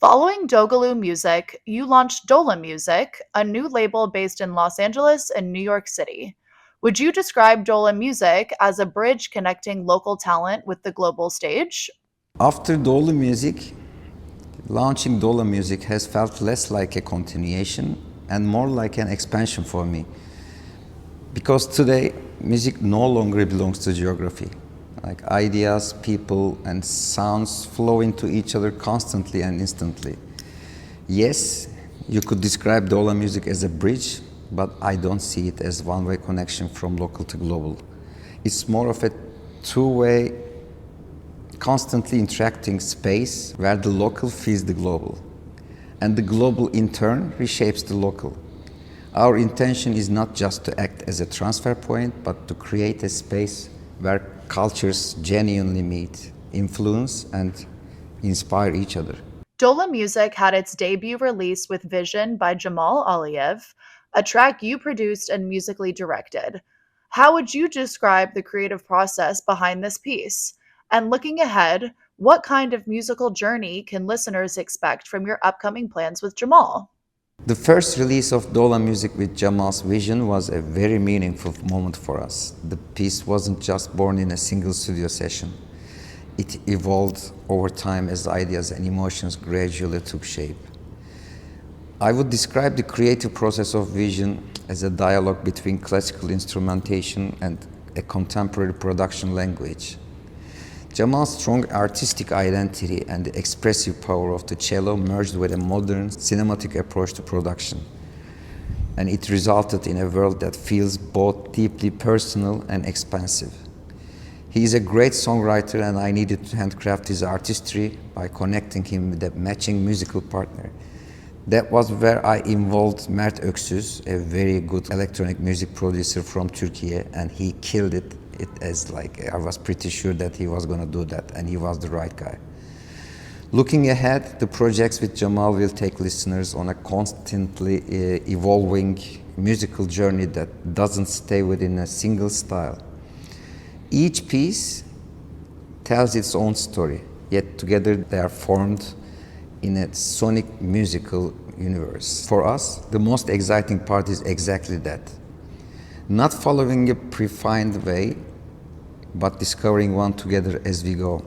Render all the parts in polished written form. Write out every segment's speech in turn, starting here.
Following Dogaloo Music, you launched Dola Music, a new label based in Los Angeles and New York City. Would you describe Dola Music as a bridge connecting local talent with the global stage? After Dola Music, launching Dola Music has felt less like a continuation and more like an expansion for me. Because today, music no longer belongs to geography. Like ideas, people, and sounds flow into each other constantly and instantly. Yes, you could describe Dola Music as a bridge, but I don't see it as one-way connection from local to global. It's more of a two-way, constantly interacting space where the local feeds the global, and the global in turn reshapes the local. Our intention is not just to act as a transfer point, but to create a space where cultures genuinely meet, influence, and inspire each other. Dola Music had its debut release with Vision by Jamal Aliyev, a track you produced and musically directed. How would you describe the creative process behind this piece? And looking ahead, what kind of musical journey can listeners expect from your upcoming plans with Jamal? The first release of Dola Music with Jamal's Vision was a very meaningful moment for us. The piece wasn't just born in a single studio session. It evolved over time as ideas and emotions gradually took shape. I would describe the creative process of Vision as a dialogue between classical instrumentation and a contemporary production language. Jamal's strong artistic identity and the expressive power of the cello merged with a modern cinematic approach to production. And it resulted in a world that feels both deeply personal and expansive. He is a great songwriter, and I needed to handcraft his artistry by connecting him with a matching musical partner. That was where I involved Mert Öksüz, a very good electronic music producer from Turkey, and he killed it. I was pretty sure that he was going to do that, and he was the right guy. Looking ahead, the projects with Jamal will take listeners on a constantly evolving musical journey that doesn't stay within a single style. Each piece tells its own story, yet together they are formed in a sonic musical universe. For us, the most exciting part is exactly that. Not following a predefined way, but discovering one together as we go.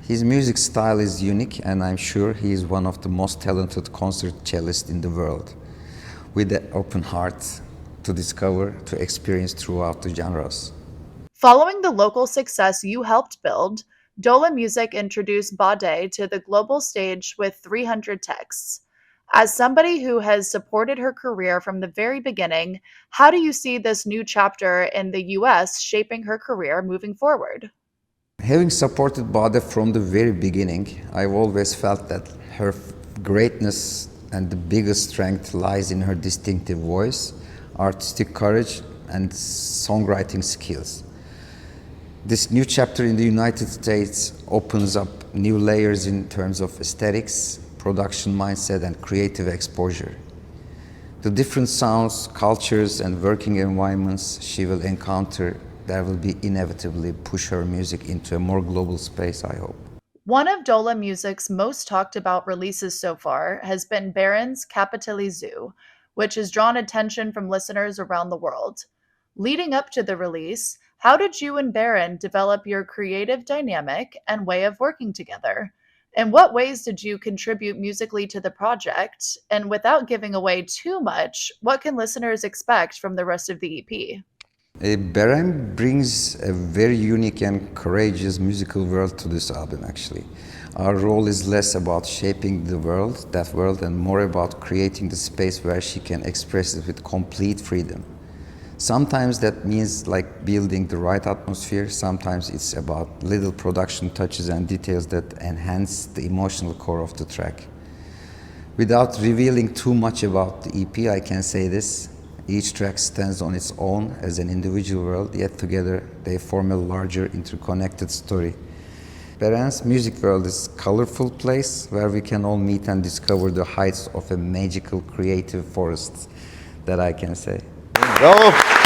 His music style is unique, and I'm sure he is one of the most talented concert cellists in the world, with an open heart to discover, to experience throughout the genres. Following the local success you helped build, Dola Music introduced Bade to the global stage with 300 texts. As somebody who has supported her career from the very beginning, how do you see this new chapter in the US shaping her career moving forward? Having supported Bade from the very beginning, I've always felt that her greatness and the biggest strength lies in her distinctive voice, artistic courage, and songwriting skills. This new chapter in the United States opens up new layers in terms of aesthetics, production mindset, and creative exposure. The different sounds, cultures, and working environments she will encounter that will be inevitably push her music into a more global space, I hope. One of Dola Music's most talked about releases so far has been Baron's Capitalizu, which has drawn attention from listeners around the world. Leading up to the release, how did you and Baron develop your creative dynamic and way of working together? In what ways did you contribute musically to the project? And without giving away too much, what can listeners expect from the rest of the EP? Beren brings a very unique and courageous musical world to this album, actually. Our role is less about shaping that world, and more about creating the space where she can express it with complete freedom. Sometimes that means like building the right atmosphere, sometimes it's about little production touches and details that enhance the emotional core of the track. Without revealing too much about the EP, I can say this. Each track stands on its own as an individual world, yet together they form a larger interconnected story. Beren's music world is a colorful place where we can all meet and discover the heights of a magical creative forest, that I can say. Bravo.